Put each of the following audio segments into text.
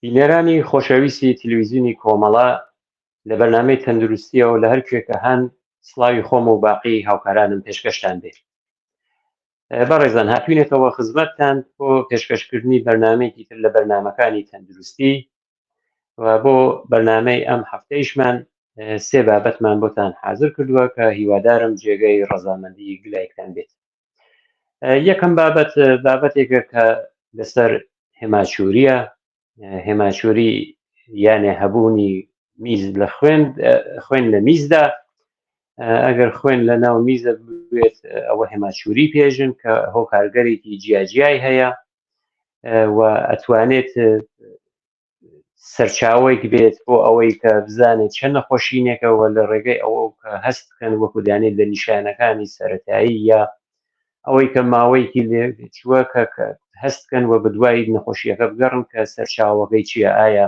بینەرانی خۆشەویستی تلویزیونی کۆمەڵە لە بەرنامەی تەندروستیەوە لە هەر کوێکە هەن سڵاوی خۆم و باقی هاوکارانم پێشکەشتان بێت. بەڕێزان هاتوینێتەوە خزمەتتان بۆ پێشکەشکردنی بەرنامەیەکی تر لە بەرنامەکانی تەندروستی و بۆ بەرنامەی ئەم هەفتەیشمان سێ بابەتمان بۆتان حازر کردووە کە هیوادارم جێگەی ڕەزامەندی گلایتان بێت. یەکەم بابەتێکە کە لەسەر هێماچووریە، هێماچووری یانێ هەبوونی میز لە خوێن لە میزدا. ئەگەر خوێن لە ناو میزە بێت ئەوە هێماچووری پێژن کە هۆکارگەرێکی جیاجیای هەیە و ئەتوانێت سەرچاوەیەک بێت بۆ ئەوەی کە بزانێت چەند نەخۆشینێکەوە لە ڕێگەی ئەوە کە هەست بکەن وەکودانێت لە نیشانەکانی سەرەتایی یا ئەوەی کە ماوەیەکی لێچووە کە هەستکەن و بەدوای نەخۆشیەکە بگەڕن کە سەرچاوەکەی چییە، ئایا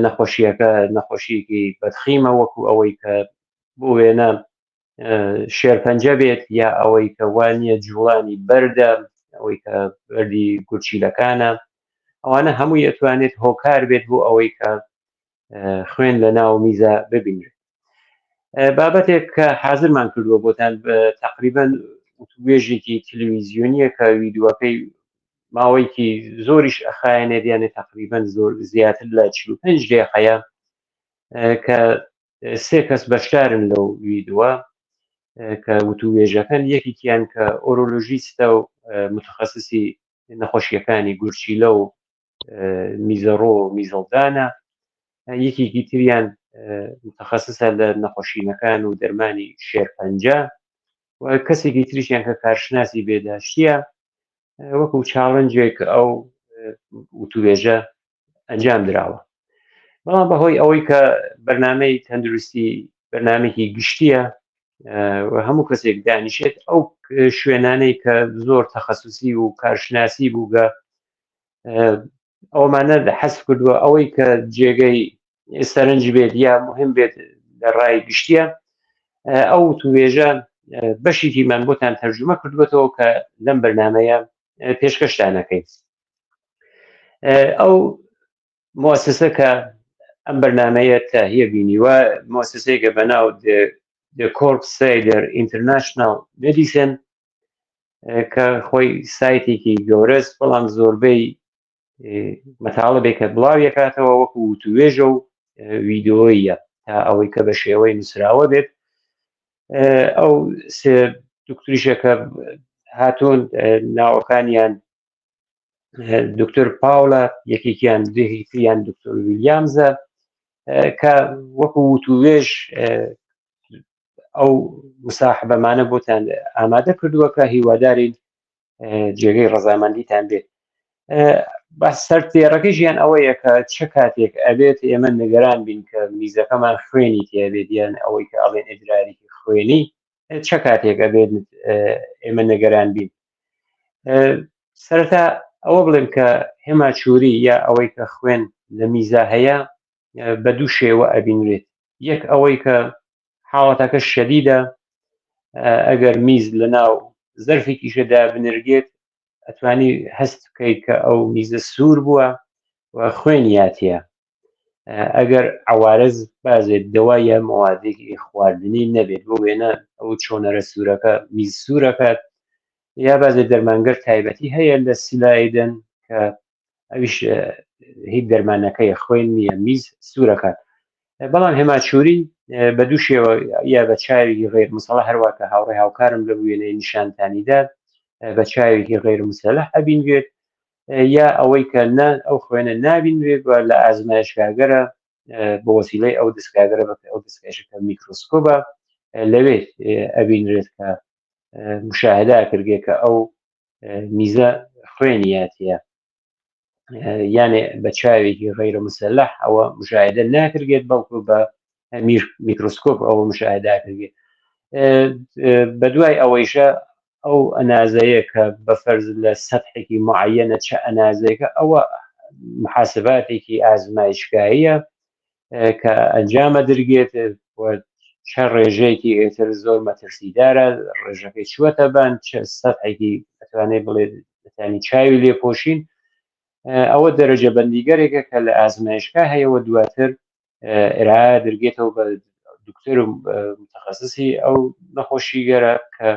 نەخۆشیەکە نەخۆشیەکی بەدخیمە وەکو ئەوەی کە بۆ وێنە شێرپەنجە بێت یا ئەوەی کە وانە جوڵانی بەردە، ئەوەی کە بەردی گورچیلەکانە، ئەوانە هەمووی ئەتوانێت هۆکار بێت بۆ ئەوەی کە خوێن لە ناو میزە ببینرێت. بابەتێک کە حازرمان کردووە بۆتان تقریبا وتوێژێکی تلویزیۆنیە کە ویددیوەکەی ماوەیەکی زۆریش ئەخایەنێت، یانێ تقریبا زۆر زیاتر لە 45 دقیقەیە کە سێ کەس بەشدارن لەو ویددیوە کە وتوێژەکەن. یەکێکیان کە ئۆرۆلۆژیستە و متخەسیسی نەخۆشیەکانی گورچیلە و میزەڕۆ و میزەڵدانە، یەکێکی تریان متخەسسە لە نەخۆشینەکان و دەرمانی شێرپەنجە، و کەسێکی تریشیان کە کارشناسی بێداشتیە وەکو چاڵنجێک ئەو وتوێژە ئەنجام درراوە. بەڵام بەهۆی ئەوەی کە بەرنامەی تەندروستی بەرنامێکی گشتیە و هەموو کەسێک دانیشێت ئەو شوێنانەی کە زۆر تەخەسوسی و کارشناسی بووگە ئەومانە حەز کردووە ئەوەی کە جێگەی سەرنج بێت یا مهم بێت لە ڕای گشتیە، ئەو وتوێژە بەشێکیمان بۆتان تەرجمە کردوێتەوە کە لەم بەرنامەیە پێشکەشتانەکەین. ئەو مؤسسە کە ئەم بەرنامەیە تاهیە بینیوە مؤسسەیەکە بەناو The Corp Sider International Medicine کە خۆی سایتێکی گەورەست، بەڵام زۆربەی مەتاڵبێکە بڵاویەکاتەوە وەکو وتوێژە و ویددیۆیە تا ئەوەی کە بە شێوەی نووسراوە بێت. ئەو سێ دکتوریشەکە هاتوون، ناوەکانیان دکتۆر پاولە، یەکێکیان دێکیان دکتۆر ویلیامزە کە وەکو وتوێژ ئەو مساحبەمانە بۆتان ئامادە کردووە کە هیوادارین جێگەی ڕەزامەندیتان بێت. بە سەرتێڕەکەی ژیان ئەوەیە کە چه کاتێک ئەبێت ئێمە نگەران بین کە میزەکەمان خوێنی تێبێت، یان ئەوەی کە ئەڵێن ئیدراریکی خوێنی چه کاتێک ئەبێت ئێمە نگەران بین. سەرەتا ئەوە بڵێم کە هێماچووری یا ئەوەی کە خوێن لە میزە هەیە بە دوو شێوە ئەبینرێت. یەک ئەوەی کە حاڵەتەکە شەدیدە، ئەگەر میز لە ناو زەرفێکیشەدا بنرگێت ئەتوانی هەست بکەیت کە ئەو میزە سوور بووە و خوێنیاتە. ئەگەر عوارز بازێت دەوای یا مەوادێکی خواردنی نەبێت بۆ وێنە ئەو چۆنەرە سوورەکە میز سوورەکەت، یا بازێت دەرمانگەر تایبەتی هەیە لە سلایدن کە ئەویش هیچ دەرمانەکەی خوێن نییە، میز سوورەکەت. بەڵام هێماچووری بە دوو شێوە، یا بە چاوێکی غێر مسەڵح، هەروەکە هاوڕێ هاوکارم لە وێنەی نیشانتانیداد بە چاوێکی غێر مسەلح ئەبینوێت، یا ئەوەی کە ئەو خوێنە نابینوێت لە ئازمایشگاگەرە بە وەسیلەی ئەو دەستگاگەرە بە ئەو دەستگایشەکە میکرۆسکۆبە لەوێت ئەبینرێت کە مشاهدە کردێت کە ئەو میزە خوێنیاتە، یانێ بە چاوێکی غێر مسەلح ئەوە مشاهدە ناکرێت، بەڵکو بە میکرۆسکۆپ ئەوە مشاهدە کردێت. بە دوای ئەوەیشە ئەو ئەنازەیە کە بە فەرز لە سەتحێکی معەنە چه ئەنازەیەکە، ئەوە محاسباتێکی ئازمایشگاییە کە ئەنجامە درگێت چە ڕێژەیەکی ئێتر زۆر مەترسیدارە، ڕێژەکەی چوەتە بان، چه سەتحێکی ئەتوانێت بڵێت دەتانی چاوی لێپۆشین. ئەوە دەرەجە بەندیگەرێکە کە لە ئازمایشگا هەیەەوە دواتر ئێرا دەرگێتەوە بە دکتۆر و متخصصی ئەو نەخۆشیگەرە کە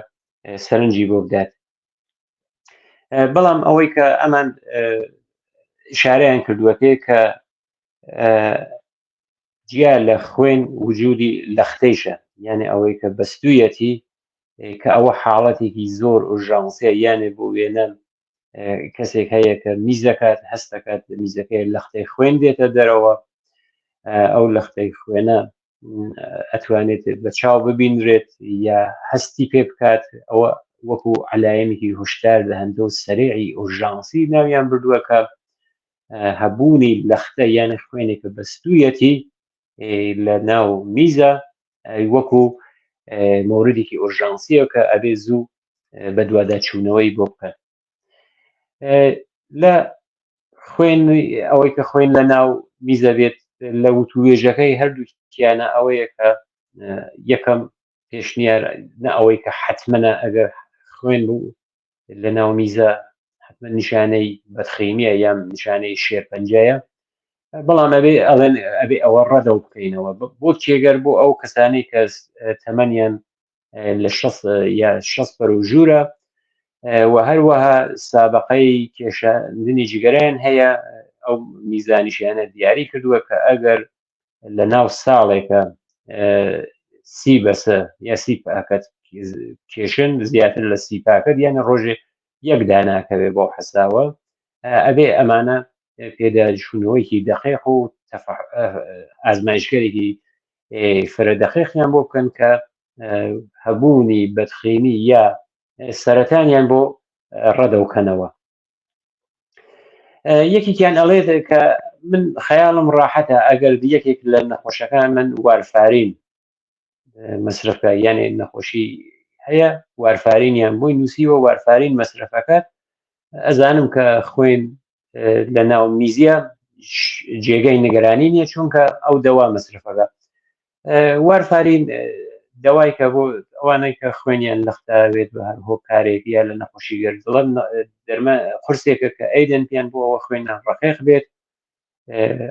سەرنجی بۆ بدات. بەڵام ئەوەی کە ئەمان ئشارەیان کردووە پێ کە جیا لە خوێن وجودی لەختەیشە، یعنی ئەوەی کە بەستویەتی کە ئەوە حاڵەتێکی زۆر ئورژانسیە، یانێ بۆ وێنە کەسێک هەیە کە میزەکات هەستەکات میزەکەی لەختەی خوێن دێتە دەرەوە، ئەو لەختەی خوێنە ئەتوانێت بە چاو ببینرێت یا هەستی پێ بکات، ئەوە وەکو علایەمێکی هشدار دەهەندە و سەریعی ئورژانسی ناویان بردووەکە هەبوونی لەختە یانە خوێنێکە بەستویەتی لە ناو میزە وەکو مۆردێکی ئورژانسیە کە ئەبێ زوو بە دوواداچوونەوەی بۆ بکەن. لە خوێن ئەوەی کە خوێن لە ناو میزە بێت لە وتوێژەکەی هەردووکیانە ئەوەیە کە یەکەم پێشنیار نە ئەوەی کە حتممەە ئەگەر خوێن بوو لە ناو میزە حتممە نیشانەی بەدخینیە یان نیشانەی شێرپەنجەیە، بەڵام ئەبێ ئەوە ڕەدە و بکەینەوە بۆ کێگەر بۆ ئەو کەسانی کە تەمەنیان لە 60 بەرەو ژوورە و هەروەها سابقەی کێشاندنی جگەرەیان هەیە. ئەو میزانیشیانە دیاری کردووە کە ئەگەر لە ناو ساڵێکە سی بەسە یا سی پاکەت کێشن زیاتر لە سی پاکەت یانە ڕۆژێ یەک داناکەوێ بۆ حەساوە، ئەبێ ئەمانە پێداچوونەوەیکی دەقیق و ئازمایشگەرێکی فرە دەقیقیان بۆ بکەن کە هەبوونی بەدخینی یا سەرەتانیان بۆ ڕەدەوکەنەوە. یەکێکیان ئەڵێت کە من خەیاڵم ڕاحەتە ئەگەر یەکێک لە نەخۆشەکان من وارفارین مەسرفکە، یانێ نەخۆشی هەیە وارفارینیان بۆی نووسیوە وارفارین مەسرفەکەت، ئەزانم کە خوێن لە ناو میزیە جێگەی نیگەرانی نییە چونکە ئەو دەوا مەسرفەکە. وارفارین دەوایکە بۆ ئەوانەی کە خوێنیان لەختاوێت بە هەر هۆکارێک یا لە نەخۆشی گەرت دڵم دەرمە قورسێکە کە ئەیدەن پێیان بۆ ئەوە خوێن ڕقیق بێت.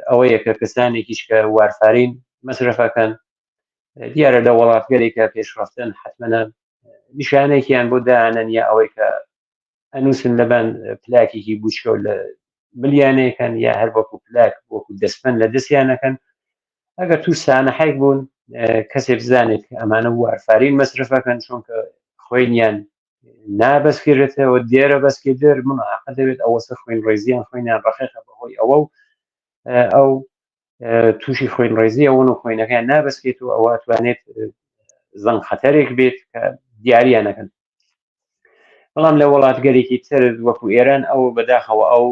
ئەوە یەکە کەسانێکیش کە وارفارین مەسرفەکەن دیارە لە وڵاتگەرێکە پێشڕەفتن حتممە نیشانێکیان بۆ دانن یا ئەوەی کە ئەنووسن لەبەن پلاکێکی بچکە و لە ملیانەکەن یا هەر وەکو پلاک وەکو دەستپەن لە دەستیانەکەن. ئەگەر تو سانەحەیك بوون کەسێک بزانێت کە ئەمانە وارفارین مەسرفەکەن چونکە خوێنیان نابەسکرێتەوە دێرە بەسکێدر من عقل دەوێت ئەوەسە خوێن ڕێزیان خوێنیان ڕقیقە بەهۆی ئەوە و ئەو تووشی خوێن ڕێزی ئەوەن و خوێنەکەیان نابەسکێت و ئەوە توانێت زەنگ خەتەرێک بێت کە دیاریانەکەن. بەڵام لە وڵاتگەرێکی تر وەکو ئێران ئەو بەداخەوە ئەو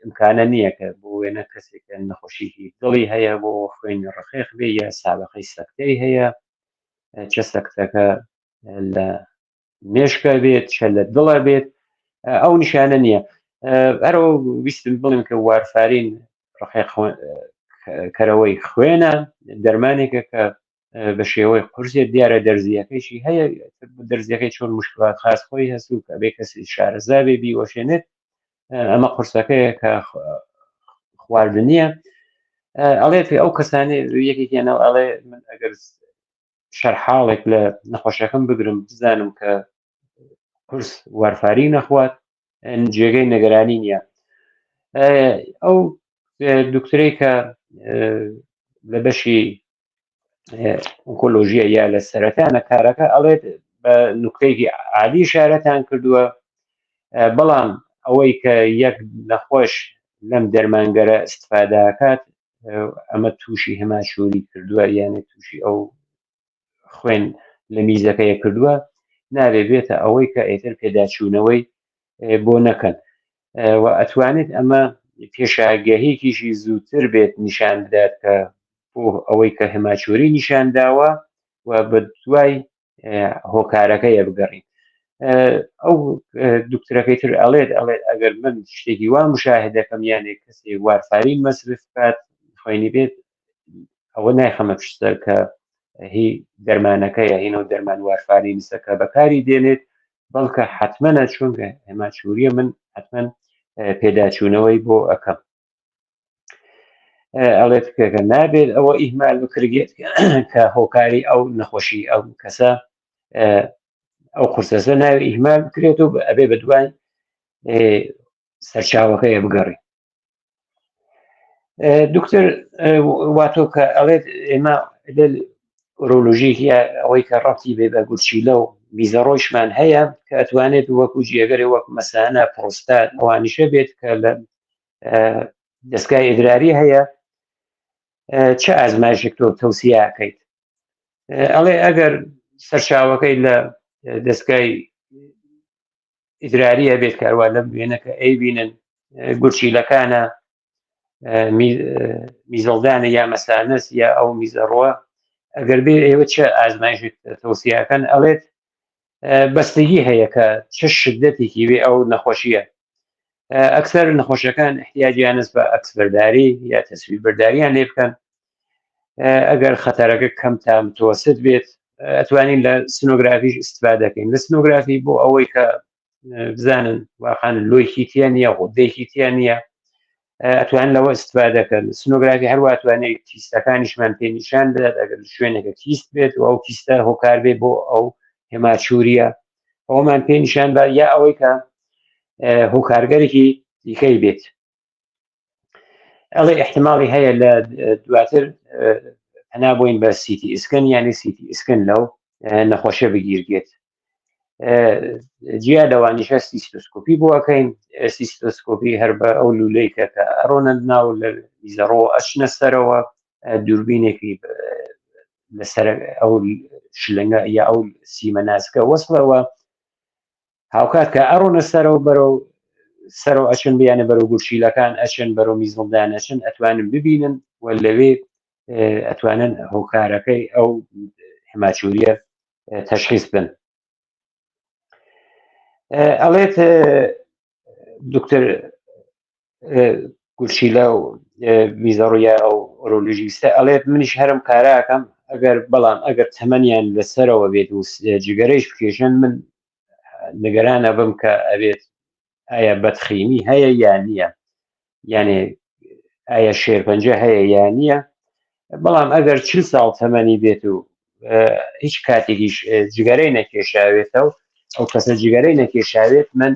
ئیمکانە نییە کە بۆ وێنە کەسێکە نەخۆشیی دڵی هەیە بۆ خوێنی ڕقیق بێ یا سابقەی سەکتەی هەیە، چە سەکتەکە لە مێشکە بێت چە لە دڵە بێت، ئەو نیشانە نییە. ئەرەوە ویستم بڵێم کە وارفارین ڕقیق کەرەوەی خوێنە دەرمانێکە کە بە شێوەی قورسێت دیارە دەرزیەکەیشی هەیە، دەرزیەکەی چۆن مشکلات خاص خۆی هەسوو کە بێ کەسی شارەزابێ بیوەشێنێت، ئەمە قورسەکەیە کە خواردنیە. ئەڵێ ئەو کەسانی یەکێکیانە ئەڵێ من ئەگەر شەرحاڵێک لە نەخۆشەکەم بگرم بزانم کە قورس وارفاری نەخوات جێگەی نەگەرانی نییە. ئەو دکتۆرەی کە لە بەشی ئۆنکۆلۆژیە یا لە سەرەتانە کارەکە ئەڵێت بە نوکتەیەکی عالی شارەتان کردووە، بەڵام ئەوەی کە یەک نەخۆش لەم دەرمانگەرە استفاداکات ئەمە تووشی هەماشوری کردووە یانە تووشی ئەو خوێن لە میزەکەیە کردووە، نابێ بێتە ئەوەی کە ئێتر پێداچوونەوەی بۆ نەکەن و ئەتوانێت ئەمە پێشاگەهێکیشی زووتر بێت نیشان بدات کە بۆ ئەوەی کە هەماچۆری نیشان داوە و بە دوای هۆکارەکەیە بگەڕین. ئەو دکتۆرەکەی تر ئەڵێت ئەگەر من شتێکی وا مشاهدەکەم یانێک کەسێک وارفارین مەسرف بکات خوێنی بێت ئەوە نایخەمە پشتەر کە هی دەرمانەکەیە هینەوە دەرمان وارفارینسەکە بەکاری دێنێت، بەڵکە حتممەە چونکە هەماچوریە من حتمما پێداچوونەوەی بۆ ئەەکەم. ئەڵێت کە نابێت ئەوە ئیهمال بکرێت کە هۆکاری ئەو نەخۆشی ئەو کەسە ئەو قورسەسە ناوی ئیهمال بکرێت و ئەبێ بە دوای سەرچاوەکەیە بگەڕی. دکتۆر واتۆ کە ئەڵێت ئێمە ئۆرۆلۆژیە ئەوەی کە ڕەتی بێ بە گورچیلە و میزەڕۆیشمان هەیە کە ئەتوانێت وەکو جێگەرێ وەک مەسانە پرۆستات ئەوانیشە بێت کە لە دەستگای ئیدراری هەیە. چه ئازمایشێک تۆ تەوسیەکەیت؟ ئەڵێ ئەگەر سەرچاوەکەی لە دەستگای ئیدراریە بێت کاروا لەم وێنەکە ئەی بینن گورچیلەکانە میزەڵدانە یا مەسانەس یا ئەو میزەڕۆە، ئەگەر بێ ئێوە چه ئازمایشێک تەوسیەکەن؟ ئەڵێت بەستگی هەیە کە چه شدەتێکی وێ ئەو نەخۆشیە. ئەکسەر نەخۆشیەکان احتیاجیانس بە ئەکسبەرداری یا تەسویربەرداریان لێ بکەن. ئەگەر خەتەرەکە کەم تا متوسط بێت ئەتوانین لە سنۆگرافیش ئیستفادەکەین. لە سنۆگرافی بۆ ئەوەی کە بزانن واقعاً لۆیکی تیا نییە، غۆدەیەکی تیا نییە، ئەتوانن لەوە ئیستفادەکەن. سنۆگرافی هەروە ئەتوانێت کیستەکانیشمان پێ نیشان بدات ئەگەر شوێنێکە کیست بێت و ئەو کیستە هۆکار بێ بۆ ئەو هێماچووریە ئەومان پێ نیشان بە یا ئەوەی کە هۆکارگەرێکی دیکەی بێت. ئەڵێ احتیماڵی هەیە لە دواتر هەنا بۆین بە سیتی ئسکەن یانی سیتی ئسکەن لەو نەخۆشە بگیرگێت. جیا لەوانیشە سیستۆسکۆپی بۆەکەین. سیستۆسکۆپی هەر بە ئەو لولەی کە ئەڕۆنە ناو لە میزەڕۆ ئەچنە سەرەوە دووربینێکی لەسەر ئەو شلنگە یا ئەو سیمە ناسکە وەسڵەوە هاوکات کە ئەڕۆنە سەرەوە بەرەو سەرەوە ئەچن بیانە بەرەو گورچیلەکان ئەچن بەرەو میزڵدان ئەچن ئەتوانن ببینن و لەوێ ئەتوانن هۆکارەکەی ئەو هێماچووریە تەشخیص بن. ئەڵێت دکتۆر گورچیلە و میزەڕۆیە ئەو ئۆرۆلۆژیستە ئەڵێت منیش هەرم کاراکەم بەڵام ئەگەر تەمەنیان لەسەرەوە بێت و جگەرەیش بکێشن من نگەرانە بم کە ئەبێت ئایا بەدخیمی هەیە یا نییە، یعنی ئایا شێرپەنجە هەیە یا نییە. بەڵام ئەگەر 40 ساڵ تەمەنی بێت و هیچ کاتێکیش جگەرەی نەکێشاوێتەوە ئەو کەسە جگەرەی نەکێشاوێت من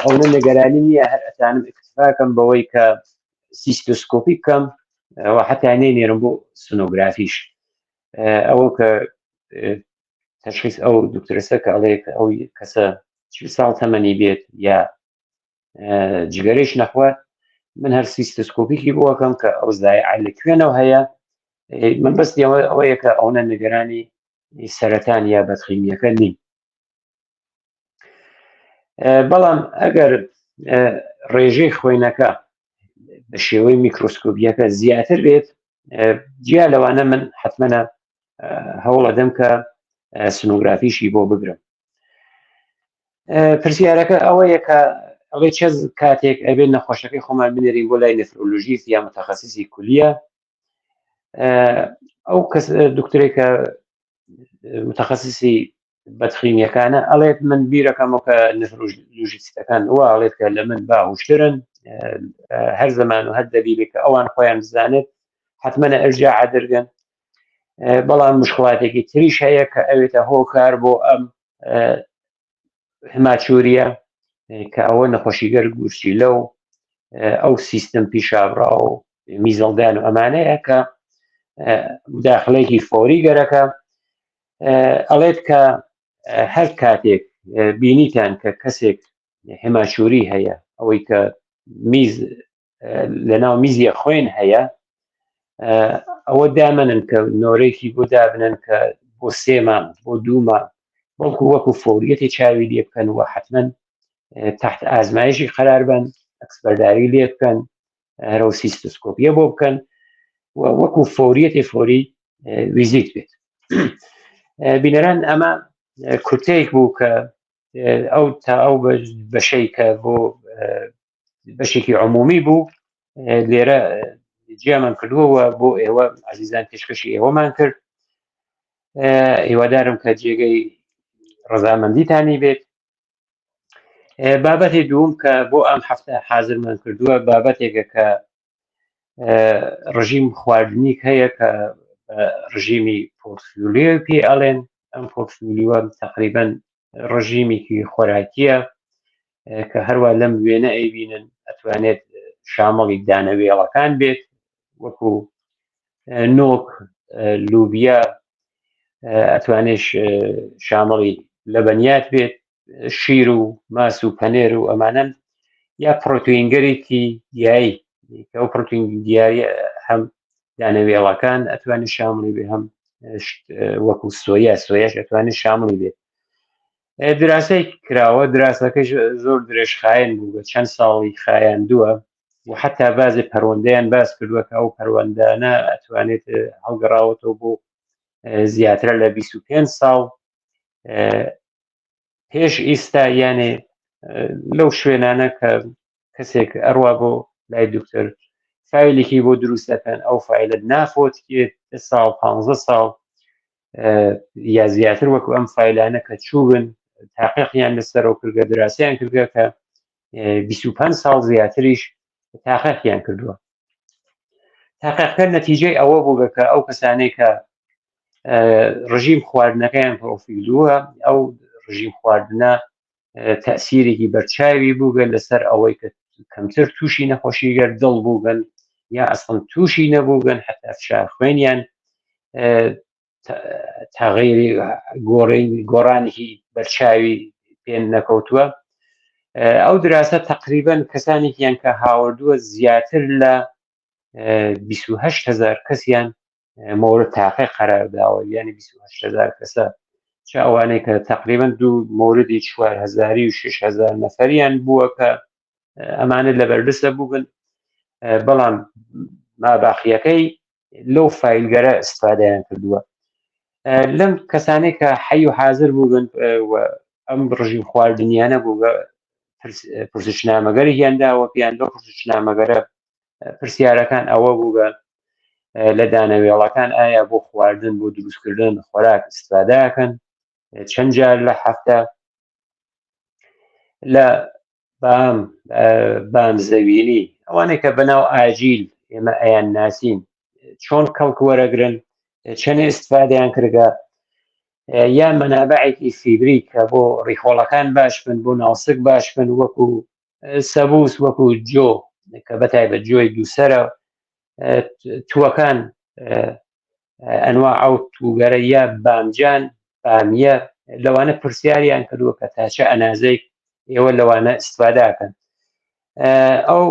ئەوە نەگەرانی نییە، هەر ئەتانم ئیکتفاکەم بەوەی کە سیستۆسکۆپی بکەم و حتا نێنێرم بۆ سنۆگرافیش. ئەوە کە تەشخیص ئەو دکتۆرەسە کە ئەڵێ ئەو کەسە 40 ساڵ تەمەنی بێت یا جگەرەیش نەخوات من هەر سیستۆسکۆپیکی بۆەکەم کە ئەو زایعە لەکوێنەوە هەیە. من بەستی ئەوەیە کە ئەوە نگەرانی سەرەتان یا بەدخیمیەکە نین. بەڵام ئەگەر ڕێژەی خوێنەکە بە شێوەی میکرۆسکۆپیەکە زیاتر بێت جیا لەوانە من حتمەنە هەوڵەدەم کە سنۆگرافیشی بۆ بگرم. پرسیارەکە ئەوەیە کە ئەڵێ چه کاتێک ئەبێت نەخۆشەکەی خۆمان بنێرین بۆ لای نفرۆلۆژیست یا متەخەسیسی کولیە. ئەو کەس دکتۆرێکە متەخەسیسی بەدخیمیەکانە ئەڵێت من بیرەکەمەوە کە نفرۆلۆژیستەکان وا ئەڵێت کە لە من باوشترن هەر زەمان و هەر دەبیرێک کە ئەوان خۆیان بزانێت حتمەنە ئەرجاع دەرگەن. بەڵام مشکڵاتێکی تریش هەیە کە ئەوێتە هۆکار بۆ ئەم هێماچووریە کە ئەوە نەخۆشیگەر گورچیلە و ئەو سیستم پیشاوڕا و میزەڵدان و ئەمانەیە کە مداخلەیەکی فۆری گەرەکە. ئەڵێت کە هەر کاتێک بینیتان کە کەسێک هێماچووری هەیە ئەوەی کە میز لەناو میزیە خوێن هەیە ئەوە دامەنن کە نۆرێکی بۆ دابنن کە بۆ 3 مانگ بۆ 2 مانگ بەڵکو وەکو فۆریەتی چاوی لێ بکەن و حتمەن تحت ئازمایشی قەرار بن ئەکسبەرداری لێ بکەن هەرەو سیستۆسکۆپیە بۆ بکەن و وەکو فۆریەتی فۆری ویزیت بێت. بینەران ئەمە کورتەیەک بوو کە ئەو تا ئەو بەشەی کە بۆ بەشێکی عمومی بوو لێرە جیامان کردووەوە بۆ ئێوە عزیزان پێشکەشی ئێوەمان کرد. هیوادارم کە جێگەی ڕەزامەندیتانی بێت. بابەتی دووەم کە بۆ ئەم هەفتە حازرمان کردووە بابەتێکە کە ڕژیم خواردنی هەیە کە ڕژیمی پۆرتفۆلیۆ پێ ئەڵێن. ئەم پۆرتفۆلیۆ تقریبا ڕژیمێکی خۆراکیە کە هەروە لەم وێنە ئەیبینن ئەتوانێت شامەڵی دانەوێڵەکان بێت وەکو نۆک، لوبیا، ئەتوانێت شامەڵی لەبەنیات بێت، شیر و ماس و پەنێر و ئەمانە یا پرۆتئینگەرێکی دیایی کە ئەو پرۆتئین دیاری هەم دانەوێڵەکان ئەتوانێت شامڵی بێ، هەم وەکو سۆیاش ئەتوانێت شامڵی بێت. دراسەی کراوە، دراسەکەش زۆر درێژخایەن بوو، بە چەند ساڵی خایاندووە و حتا بازی پەروەندەیان باس کردووە کە ئەو پەروەندانە ئەتوانێت هەڵگەڕاوەتەوە بۆ زیاترە لە 25 ساڵ پێش ئیستا، یانێ لەو شوێنانە کە کەسێک ئەڕوا بۆ لای دکتەر فایلێکی بۆ دروستەکەن، ئەو فایلت نافۆتکێت 10 ساڵ 15 ساڵ یا زیاتر وەکو ئەم فایلانە کە چوبن تاقیقیان لەسەرەوە کردگە، دراسیان کردگە کە 25 ساڵ زیاتریش تاقیقیان کردووە. تاقیقکە نەتیجەی ئەوە بووگە کە ئەو کەسانەی کە ڕژیم خواردنەکەیان پرۆفیلووە، ئەو ڕژیم خواردنە تەسیرێکی بەرچاوی بووگە لەسەر ئەوەی کە کەمتر تووشی نەخۆشیگەر دڵ بووگەن یا ئەسڵ تووشی نەبووگەن، حتا فشار خوێنیان تەغیری گۆڕانێکی بەرچاوی پێ نەکەوتووە. ئەو دراسە تقریبا کەسانێکیان کە هاوردووە زیاتر لە 28,000 کەسیان مورد تاقیق قەرارداوە، یعنی 28,000 کەسە چ ئەوانەی کە تقریبا دوو موردی 4,000 و 6,000 نەفەریان بووە کە ئەمانە لە بەردەستە بووبن، بەڵام ماباقیەکەی لەو فایلگەرە استفادەیان کردووە. لەم کەسانەی کە حەی و حازر بووبن و ئەم ڕژیم خواردنیانە بووگە پرسشنامەگەری هێنداوە پیان، لەو پرسشنامەگەرە پرسیارەکان ئەوە بووگە لە دانەوێڵەکان ئایا بۆ خواردن بۆ دروستکردن خۆراک استفادەکەن، چەند جار لە هەفتە، لە بام زەوینی ئەوانەی کە بەناو ئاجیل ئێمە ئەیان ناسین چۆن کەڵک وەرەگرن، چەندێ استفادەیان کردگە، یا مەنابعێکی فیبری کە بۆ ڕیخۆڵەکان باش بن، بۆ ناوسک باش بن، وەکو سەبوس، وەکو جۆ کە بەتایبەت جۆی دووسەرە، تووەکان ئەنواع ئەو تووگەرە یا بامجان، بامیە، لەوانە پرسیاریان کردووە کە تا چه ئەنازەی ئێوە لەوانە استفادەکەن. ئەو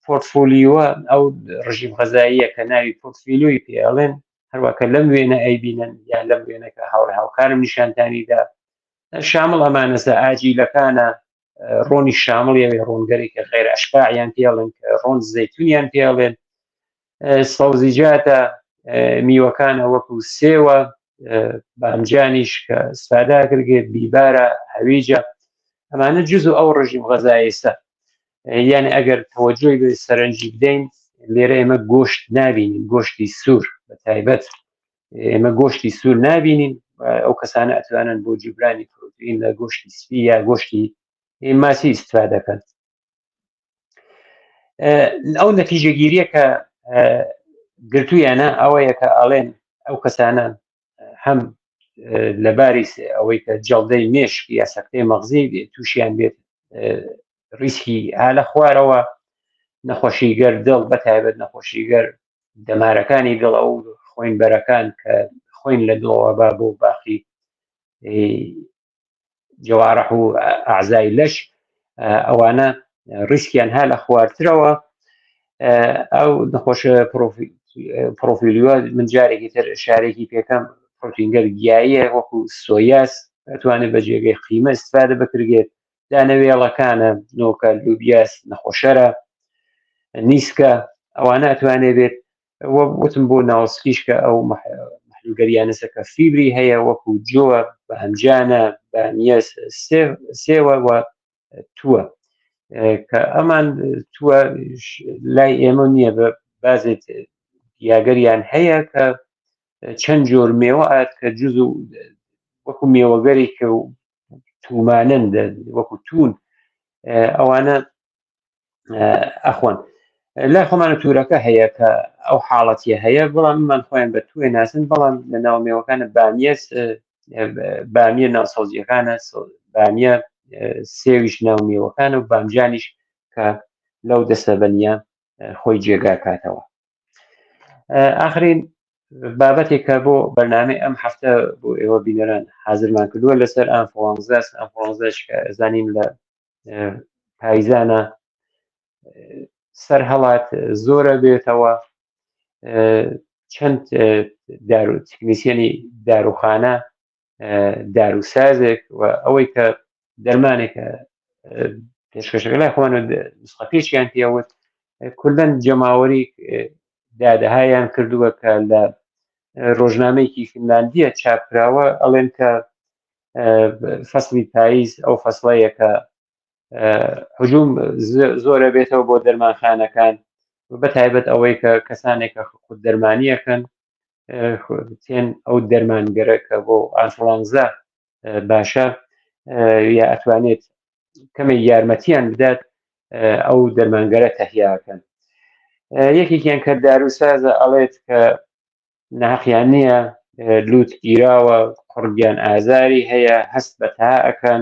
پۆرتفۆلیۆوە ئەو ڕژیم غەزاییە کە ناوی پۆرتفۆلیۆی پێڵێن، هەروەکە لەم وێنە ئەیبینن یان لەم وێنەکە هاوکارم نیشانتانیدا شامڵ ئەمانەسە ئاجیلەکانە، ڕۆنی شامڵیەوێ، ڕۆنگەرێکە غێر ئەشباعیان پێڵێن کە ڕۆن زەیتونیان پێڵێن، سەوزیجاتە، میوەکانە وەکو سێوە، بامجانیش کە استفادا کردێت، بیبارە، هەویجە، ئەمانە جزء ئەو ڕژیم غەزاییسە. یعنی ئەگەر تەوەجۆی بە سەرنجی بدەین لێرە ئێمە گۆشت نابینین، گۆشتی سوور بەتایبەت ئێمە گۆشتی سوور نابینین، ئەو کەسانە ئەتوانن بۆ جیبرانی پرۆتئین لە گۆشتی سپی یا گۆشتی ماسی استفادەکەن. ئەو نەتیجەگیریە کە گرتوویانە ئەوەیە کە ئەڵێن ئەو کەسانە هەم لەباری ئەوەی کە جەڵدەی مێشک یا سەختەی مەغزی تووشیان بێت ریسکی هالە خوارەوە، نەخۆشیگەر دڵ بەتایبەت نەخۆشیگەر دەمارەکانی دڵ، ئەو خوێنبەرەکان کە خوێن لە دڵەوە با بۆ باقی جەوارح و ئەعزای لەش، ئەوانە ریسکیان هالە خوارترەوە. ئەو نەخۆشە پرۆفیلیۆ من جارێکی تر شارێکی پێکەم پرۆتینگەر گیاییە وەکو سۆیاس ئەتوانێت بە جێگەی قیمە استفادە بکرێت، دانەوێڵەکانە، نۆکە، لوبیاس نەخۆشەرە، نیسکە، ئەوانە ئەتوانێت بێت وتم بۆ ناوسکیش کە ئەو محلولگەریانەسە کە فیبری هەیە وەکو جۆوە، بەهەمجانە، بامیە، سێوە و تووە، کە ئەمان تووە لای ئێمە نییە، بە بازێت یاگەریان هەیە کە چەند جۆر مێوە ئات کە جوز وەکو مێوەگەری کە تومانن، وەکو تون ئەوانە ئەخۆن لای خۆمانە تورەکە هەیە کە ئەو حاڵەتیە هەیە بەڵام من خۆیان بە توێ ناسن بەڵام لە ناومێوەکانە بامیە ناوسەوزیەکانە بامیە سێویش ناومێوەکانە و بامجانیش کە لەو دەسەبەنیە خۆی جێگا کاتەوە. ئاخرین بابەتێکە بۆ بەرنامەی ئەم هەفتە بۆ ئێوە بینەران حازرمان کردووە لەسەر ئەنفڵەنزاش کە زانین لە پایزانە سەر هەڵات زۆرە بێتەوە چەند تکنیسیەنی داروخانە داروسازێک و ئەوەی کە دەرمانێکە پێشکەشەکە لای خۆوانە نسخە پێشیان پێوت کوردن جەماوەری دادەهایان کردووە کە لە ڕۆژنامەیەکی فینلاندیە چاپکراوە ئەڵێن کە فەسڵی پاییز ئەو فەسڵەیەکە هجووم زۆرە بێتەوە بۆ دەرمانخانەکان بەتایبەت ئەوەی کە کەسانێکە خود دەرمانیەکەن تێن ئەو دەرمانگەرە کە بۆ ئانفڵەنزا باشە یا ئەتوانێت کەمێک یارمەتیان بدات ئەو دەرمانگەرە تەهیاکەن. یەکێکیان کە داروسازە ئەڵێت کە ناحقیان نییە لووت گیراوە قڕگیان ئازاری هەیە هەست بە تائەکەن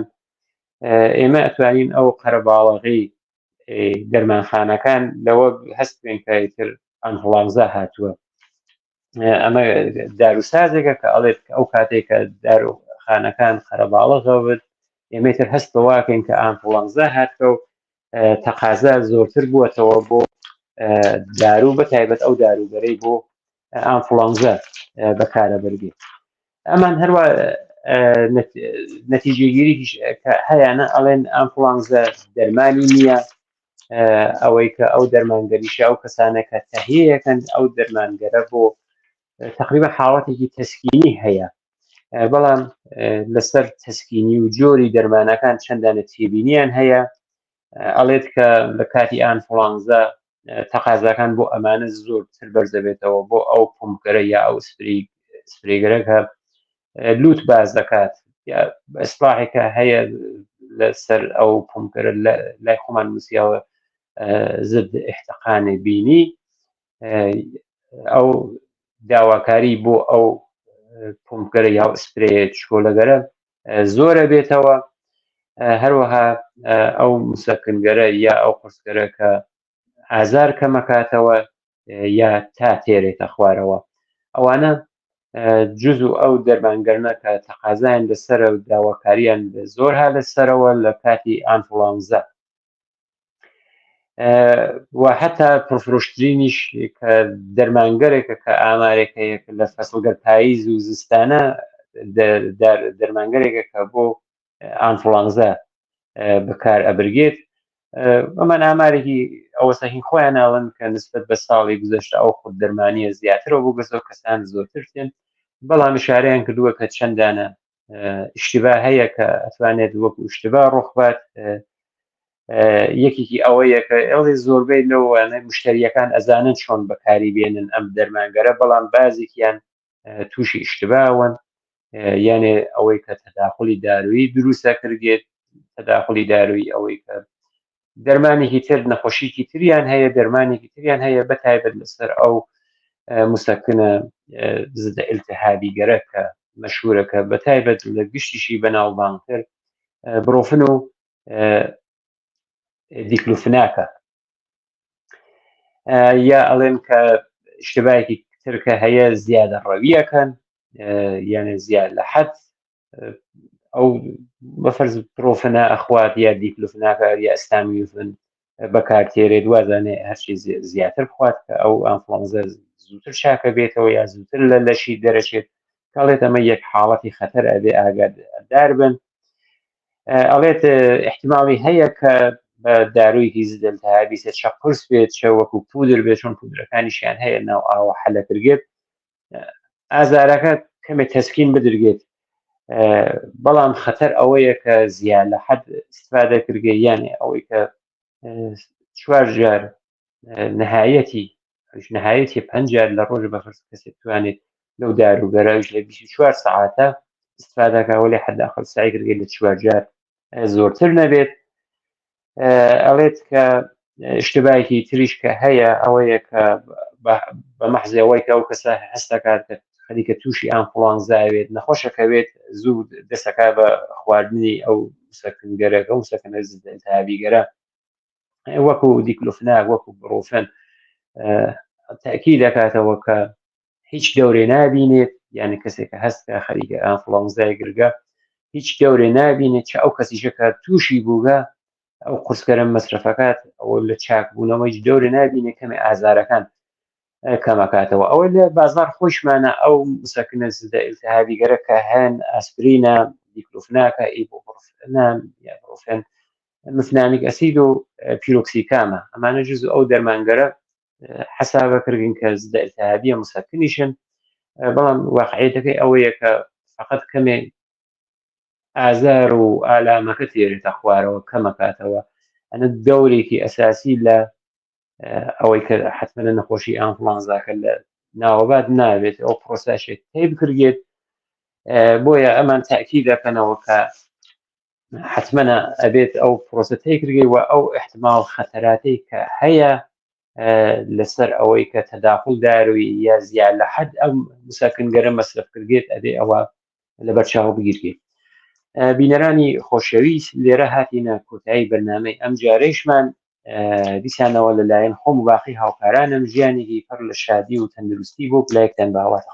ئێمە ئەتوانین ئەو قەرەباڵغی دەرمانخانەکان لەوە هەست بێن کەتر ئەنفڵەنزا هاتووە. ئەمە داروسازێکە کە ئەڵێت ئەو کاتێکە داروخانەکان قەرەباڵغەوە بێت ئێمەتر هەست بەواکەین کە ئەنفڵەنزا هاتکە و تەقازا زۆرتر بووەتەوە بۆ دارو بەتایبەت ئەو داروگەرەی بۆ ئەنفڵەنزا بەکارە بەرگێت. ئەمان هەروە نەتیجەگیری هەیەە ئەڵێن ئەنفڵەنزا دەرمانی نییە ئەوەی کە ئەو دەرمانگەریشە ئەو کەسانێکە تەهیەکەن ئەو دەرمانگەرە بۆ تقریبا حاڵەتێکی تەسکینی هەیە بەڵام لەسەر تەسکینی و جۆری دەرمانەکان چەندانە تێبینیان هەیە ئەڵێت کە لە کاتی ئەنفڵەنزا تەقازاکان بۆ ئەمانە زۆرتر بەرزەبێتەوە بۆ ئەو پمپگەرە یا ئەو سپرێگەرەکە لووت باز دەکات یا ئەسلاحێکە هەیە لەسەر ئەو پمپگەرە لای خۆمان نووسیاوە زد احتقانی بینی ئەو داواکاری بۆ ئەو پمپگەرە یا سپرێ چکۆلەگەرە زۆرە بێتەوە هەروەها ئەو مسەکنگەرە یا ئەو قورسگەرە کە ئازار کەمەکاتەوە یا تا تێرێتە خوارەوە ئەوانە جزء ئەو دەرمانگەرنە کە تەقازایان لەسەرە و داواکاریان زۆر ها لەسەرەوە لە کاتی ئەنفڵەنزا و حتا پرفرۆشترینیش کە دەرمانگەرێکە کە ئامارێکەیە لە فەسڵگەر پاییز و زستانە دەرمانگەرێکە کە بۆ ئەنفڵەنزا بەکار ئەبرگێت ئەمان ئامارێکی ئەوە سەهین خۆیان ناڵن کە نسبەت بە ساڵی گوزەشتە ئەو خود دەرمانیە زیاترەوە بۆ گەزۆ کەسان زۆرترتێن بەڵام شارەیان کردووە کە چەندانە ئیشتیبا هەیە کە ئەتوانێت وەکو ئیشتیبا ڕوخبات یەکێکی ئەوەیە کە ئەڵێ زۆربەی لەوانە مشتریەکان ئەزانن چۆن بەکاری بێنن ئەم دەرمانگەرە بەڵام بازێکیان تووشی ئیشتیباون یانێ ئەوەی کە تەداخلی دارویی دروستە کردێت تەداخلی دارویی ئەوەی کە دەرمانێکی تر نەخۆشیکی تریان هەیە دەرمانێکی تریان هەیە بەتایبەت لەسەر ئەو مسەکنە زدە ئیلتیهابیگەرە کە مەشهورەکە بەتایبەت لە گشتیشی بەناوبانگتر برۆفن و دیکلوفناکە یا ئەڵێن کە اشتباهێکی ترکە هەیە زیادە ڕەویەکەن یانە زیاد لە حەد ئەو بەفەرز پرۆفنا ئەخوات یا دیکلوفناکە یا ئەستامیوفن بەکارتێرێ دوازانێ هەرچی زیاتر بخوات کە ئەو ئەنفڵەنزا زووتر چاکە بێتەوە یا زووتر لە لەشی دەرەچێت کاڵێت ئەمە یەک حاڵەتی خەتەر ئەبێ ئاگادار بن ئەڵێت احتیماڵی هەیە کە بە دارویەکی زد ئیلتیهابی چەق قورس بێت چە وەکو پودر بێت چۆن پودرەکانیشیان هەیە ناو ئاوە حەلە کردێت ئازارەکە کەمێک تەسکین بدرگێت بەڵام خەتەر ئەوەیە کە زیاد لە حەد استفادە کردێت یانێ ئەوەی کە 4 جار نەهایەتی 5 جار لە ڕۆژ بەفرز کەسێک توانێت لەو داروگەرەش لە 24 ساعاتە استفادەکەەوە لێ حەداقل سعی کردێت لە 4 جار زۆرتر نەبێت ئەڵێت کە اشتباهێکی تریش کە هەیە ئەوەیە کە بە مەحزی ئەوەی کە ئەو کەسە هەست دەکات کە خەریکە تووشی ئەنفڵەنزاوێت نەخۆشەکەوێت زوو دەسەکا بە خواردنی ئەو سەکنگەرەکە و سەکنە ضد ئیلتیهابیگەرە وەکو دیکلۆفناک وەکو بڕۆفەن تاکید دەکاتەوە کە هیچ دەورێ نابینێت یعنی کەسێک کە هەستکە خەریکە ئەنفڵەنزای گرگە هیچ دەورێ نابینێت چ ئەو کەسیشە کە تووشی بووگە ئەو قورسکەرە مەصرفەکات ئەوە لە چاکبوونەوەی دەورە نابینێت کەمێ ئازارەکان کەمەکاتەوە ئەوە لە بازار خۆشمانە ئەو مسەکنە ضد ئیلتیهابیگەرە کە هەن ئاسپرینە دیکلۆفناکە ئیبوپروفێن یا بڕۆفێن مفنامیک ئەسید و پیرۆکسیکامە ئەمانە جزء ئەو دەرمانگەرە حسابەکردین کە ضد ئیلتیهابیە مسەکنیشن بەڵام واقعیەتەکەی ئەوەیە کە فقط کەمێ ئازار و ئالامەکە تێرێتە خوارەوە کەمەکاتەوە ئەنە دەورێکی ئەساسی لە ئەوەی کە حتممە نەخۆشی ئەنفڵەنزاکە لە ناوەبات نابێت ئەو پرۆسەشێت تێ بکرێت بۆیە ئەمان تاکید دەکەنەوە کە حتممە ئەبێت ئەو پرۆسە تێکرێت و ئەو احتمال خەتەراتی کە هەیە لەسەر ئەوەی کە تەداخل داروی یا زیاد لە حد ئەم مسەکنگەرە مەصرف کردێت ئەبێ ئەوە لە بەرچاو بگیرێت. بینەرانی خۆشەویست لێرە هاتینە کۆتایی بەرنامەی ئەم جارەیشمان دیسانەوە لەلایەن خۆم و باقی هاوکارانم ژیانێکی پڕ لە شادی و تەندروستی بۆ لایەکتان باواتە.